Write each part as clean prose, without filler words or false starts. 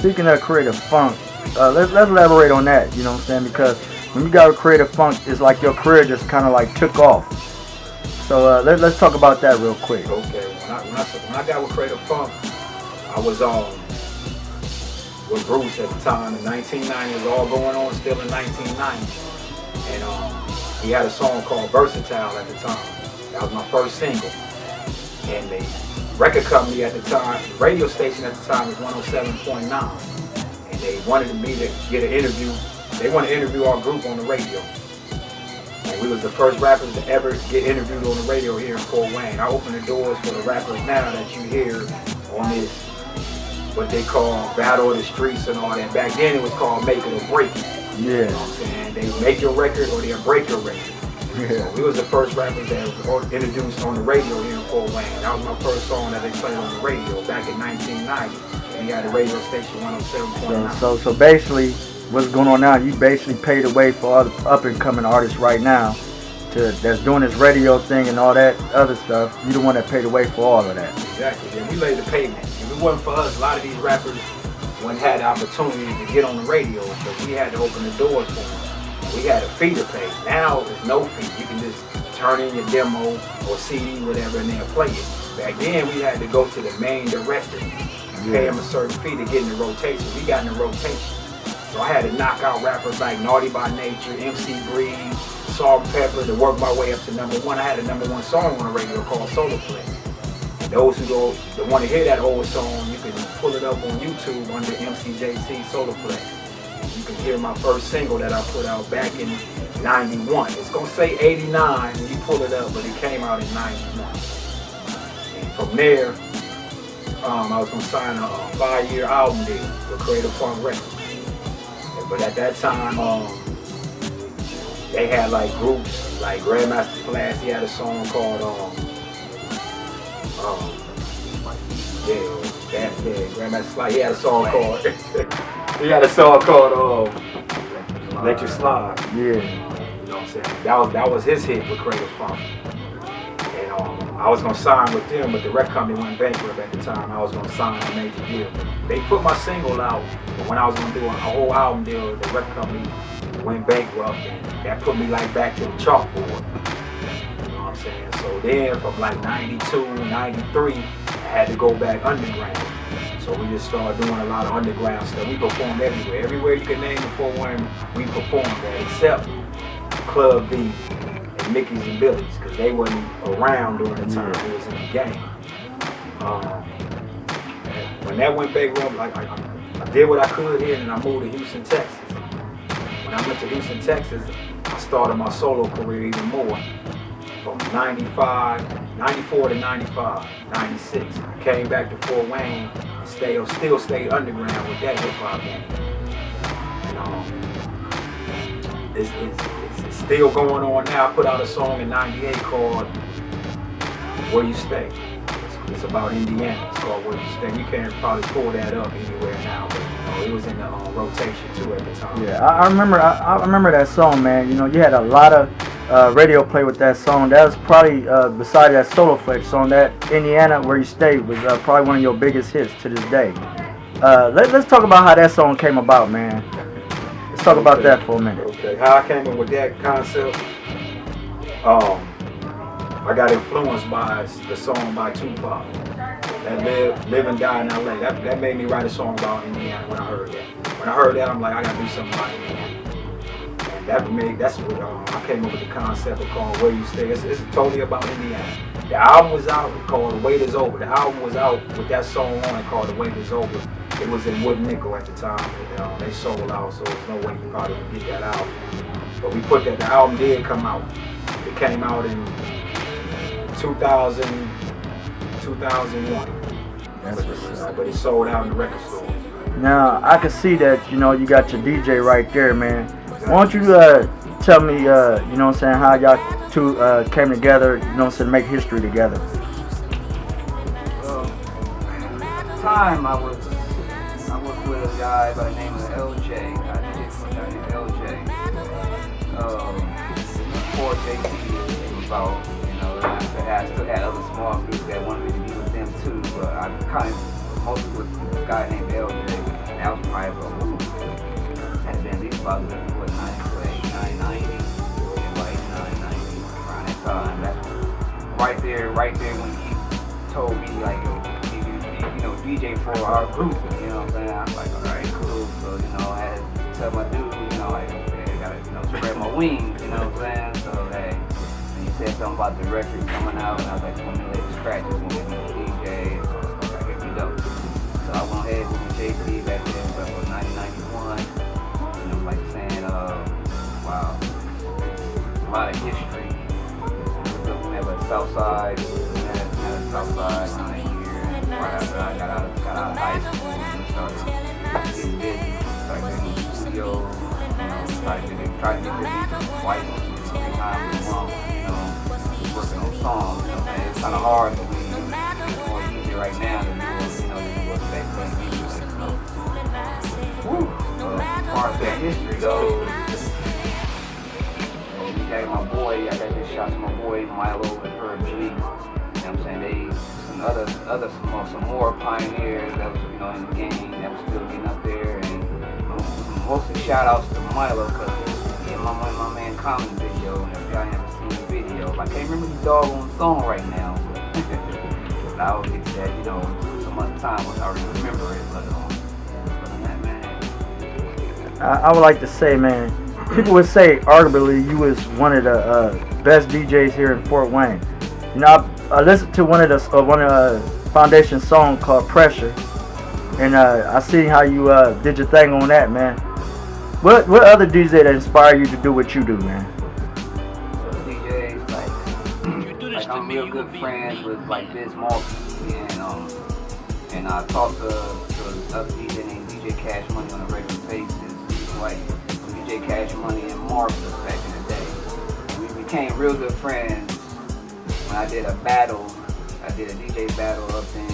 speaking of creative funk, let's elaborate on that. You know what I'm saying? Because when you got a creative funk, it's like your career just kind of like took off. So let's talk about that real quick. Okay, when I got with creative funk, I was with Bruce at the time. In 1990, it was all going on still in 1990, and he had a song called Versatile at the time. That was my first single, and the record company at the time, the radio station at the time was 107.9, and they wanted me to get an interview. They wanted to interview our group on the radio. And we was the first rappers to ever get interviewed on the radio here in Fort Wayne. I opened the doors for the rappers now that you hear on this, what they call Battle of the Streets and all that. Back then it was called Make It or Break It. Yeah. You know what I'm saying? They make your record or they'll break your record. Yeah. So we was the first rappers that was introduced on the radio here in Fort Wayne. That was my first song that they played on the radio back in 1990. And we had a radio station 107.9. So basically, what's going on now? You basically paid the way for other up and coming artists right now that's doing this radio thing and all that other stuff. You the one that paid the way for all of that. Exactly. Yeah, we laid the pavement. If it wasn't for us, a lot of these rappers wouldn't have the opportunity to get on the radio because we had to open the doors for them. We had a fee to pay. Now there's no fee. You can just turn in your demo or CD, whatever, and they'll play it. Back then we had to go to the main director and pay him a certain fee to get in the rotation. We got in the rotation. So I had to knock out rappers like Naughty by Nature, MC Breeze, Salt and Pepper to work my way up to #1. I had a #1 song on the radio called Solar Flex. And those who want to hear that old song, you can pull it up on YouTube under MCJC Solar Flex. You can hear my first single that I put out back in 91. It's going to say 89 when you pull it up, but it came out in 91. And from there, I was going to sign a 5-year album deal with Creative Funk Records. But at that time, they had like groups like Grandmaster Flash. He had a song called Grandmaster Flash. He had a song called Let You Slide. Yeah. You know what I'm saying? That was his hit with Creative Funk. And I was gonna sign with them, but the record company went bankrupt at the time. I was gonna sign a major deal. They put my single out, but when I was gonna do a whole album deal, the record company went bankrupt, and that put me like back to the chalkboard. You know what I'm saying? So then from like 92, 93, I had to go back underground. So we just started doing a lot of underground stuff. We performed everywhere. Everywhere you can name it for one, we performed there, except Club V and Mickey's and Billy's, because they wasn't around during the time it was in the game. When that went bankrupt, I did what I could here, and I moved to Houston, Texas. When I went to Houston, Texas, I started my solo career even more. From 94 to 95, 96. Came back to Fort Wayne and still stayed underground with that hip hop game. And it's still going on now. I put out a song in 98 called Where You Stay. It's about Indiana. It's called Where You Stay. You can't probably pull that up anywhere now, but it was in the rotation too at the time. Yeah, I remember that song, man. You know, you had a lot of radio play with that song. That was probably, beside that Solo Flex song, that Indiana Where You Stay was probably one of your biggest hits to this day. Let's talk about how that song came about, man. Let's talk about that for a minute. Okay, how I came up with that concept. I got influenced by the song by Tupac, that Live and Die in LA. That made me write a song about Indiana when I heard that. When I heard that, I'm like, I gotta do something about Indiana. And that's what I came up with the concept of called Where You Stay. It's totally about Indiana. The album was out called The Wait Is Over. The album was out with that song on it called The Wait Is Over. It was in Wood Nickel at the time. And, they sold out, so there's no way you probably would get that out. But we put that, the album did come out. It came out in 2000, 2001. But it sold out in the record store. Now, I can see that, you know, you got your DJ right there, man. Why don't you tell me, you know what I'm saying, how y'all two came together, you know what I'm saying, to make history together? At the time, I was with a guy by the name of LJ. I did for a guy named LJ. Before JT came about, you know, I still had other small groups that wanted me to be with them too, but I kind of mostly with a guy named LJ. that was probably about, had been at least about, what, 990, like 990, around that time. That's right there when he told me, like, yo, you know, DJ for our group, you know what I'm saying? I was like, alright, cool. So, you know, I had to tell my dude, you know, like, okay, I gotta, you know, spread my wings, you know what I'm saying? So, hey, and he said something about the record coming out, and I was like, let me let the scratches, let me be DJ, so I get me dope. So I went ahead with JP back then, but it was 1991, and it was like saying, wow, a lot of history. We have a Southside, Southside around that year, and right after I got out of high school and started getting busy, started getting in the studio, you know, tried to get busy twice, 3 times a month, you know, just working on songs, you know, and it's kind of hard, but it's more easy right now to do, you know, than it was back then. So, as far as that history goes, we got my boy, I got this shot to my boy Milo and Herb G. You know what I'm saying? They some more pioneers that was, you know, in the game that was still getting up there, and mostly shout outs to Milo because he and my man Common video, and if y'all haven't seen the video, I can't remember the doggone song right now, but I will get to that, you know, some other time once I already remember it, but that, man. I would like to say, man, people would say arguably you was one of the best DJs here in Fort Wayne. You know, I listened to one of the Foundation song called Pressure, and I seen how you did your thing on that, man. What other DJ that inspired you to do what you do, man? DJs like I'm real good friends with like Biz Markie, and I talked to other DJ named DJ Cash Money on a regular basis, like DJ Cash Money and Marvelous back in the day. We became real good friends when I did a battle. I did a DJ battle up in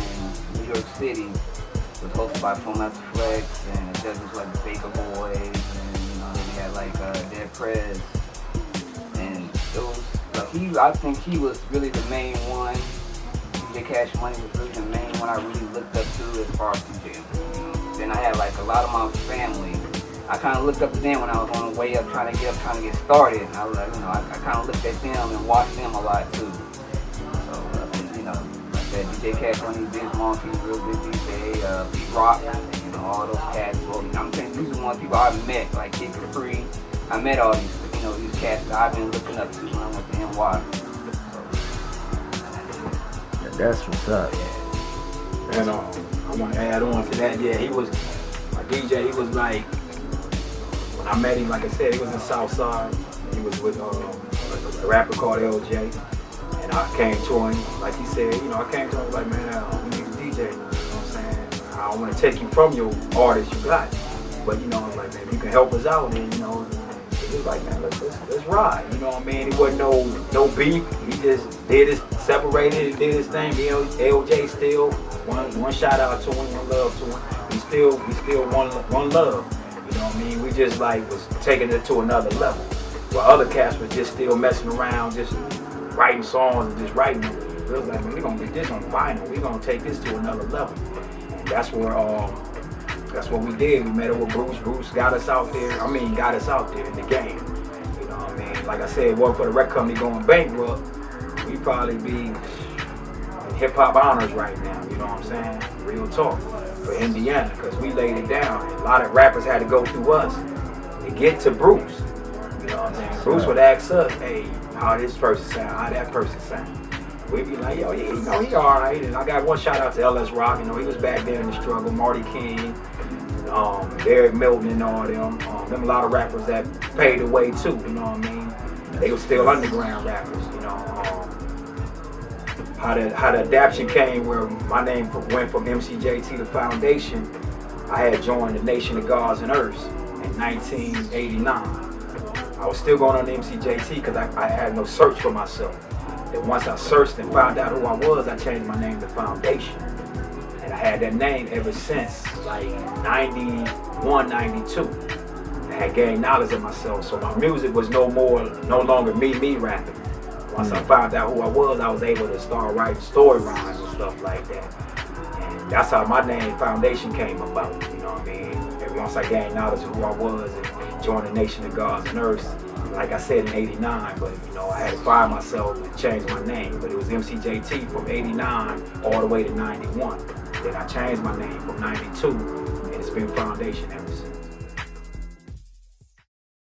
New York City. It was hosted by Master Flex, and the judges like the Baker Boys, and you know, then we had like Dead Prez, and it was like I think he was really the main one. DJ Cash Money was really the main one I really looked up to as far as DJing. You know? Then I had like a lot of my family. I kind of looked up to them when I was on the way up, trying to get started. And I was like, you know, I kind of looked at them and watched them a lot too. So, you know, like that DJ Cash Money, Biz Markie, real big DJ, Pete Rock, you know, all those cats. Well, I'm saying these are the ones people I met, like Kid Capri. I met all these, you know, these cats that I've been looking up to when I went to NY. So, that's what's up. Yeah. And I want to add on to that. Yeah, he was my DJ. He was like. I met him, like I said, he was in Southside. He was with a rapper called LJ. And I came to him, like he said, you know, I came to him like, man, we need a DJ. You know what I'm saying? I don't want to take you from your artist you got. But, you know, I was like, man, if you can help us out, and, you know, he was like, man, let's ride. You know what I mean? It wasn't no beef. He just did his, separated and did his thing. LJ still, one shout out to him, one love to him. We still one love. You know what I mean? We just like was taking it to another level. While other cats was just still messing around, just writing songs and just writing. We was like, man, we're gonna get this on vinyl. We're gonna take this to another level. And that's what we did. We met up with Bruce. Bruce got us out there. Got us out there in the game. You know what I mean? Like I said, it wasn't for the record company going bankrupt, we'd probably be in hip hop honors right now. You know what I'm saying? Real talk. For Indiana, because we laid it down. A lot of rappers had to go through us to get to Bruce. You know what I'm saying? Bruce would ask us, hey, how this person sound, how that person sound. We'd be like, yo, yeah, you know, he alright. And I got one shout out to LS Rock, you know, he was back there in the struggle. Marty King, Derek Milton and all them. Them a lot of rappers that paid the way too, you know what I mean? They were still underground rappers, you know. How the adaptation came where my name went from MCJT to Foundation. I had joined the Nation of Gods and Earths in 1989. I was still going on the MCJT because I had no search for myself. Then once I searched and found out who I was, I changed my name to Foundation. And I had that name ever since, like 91, 92. I had gained knowledge of myself, so my music was no longer me rapping. Once I found out who I was able to start writing story rhymes and stuff like that. And that's how my name Foundation came about, you know what I mean? once I gained knowledge of who I was and joined the Nation of Gods and Earths, like I said in '89, but you know, I had to fire myself and change my name. But it was MCJT from '89 all the way to '91. Then I changed my name from '92, and it's been Foundation ever since.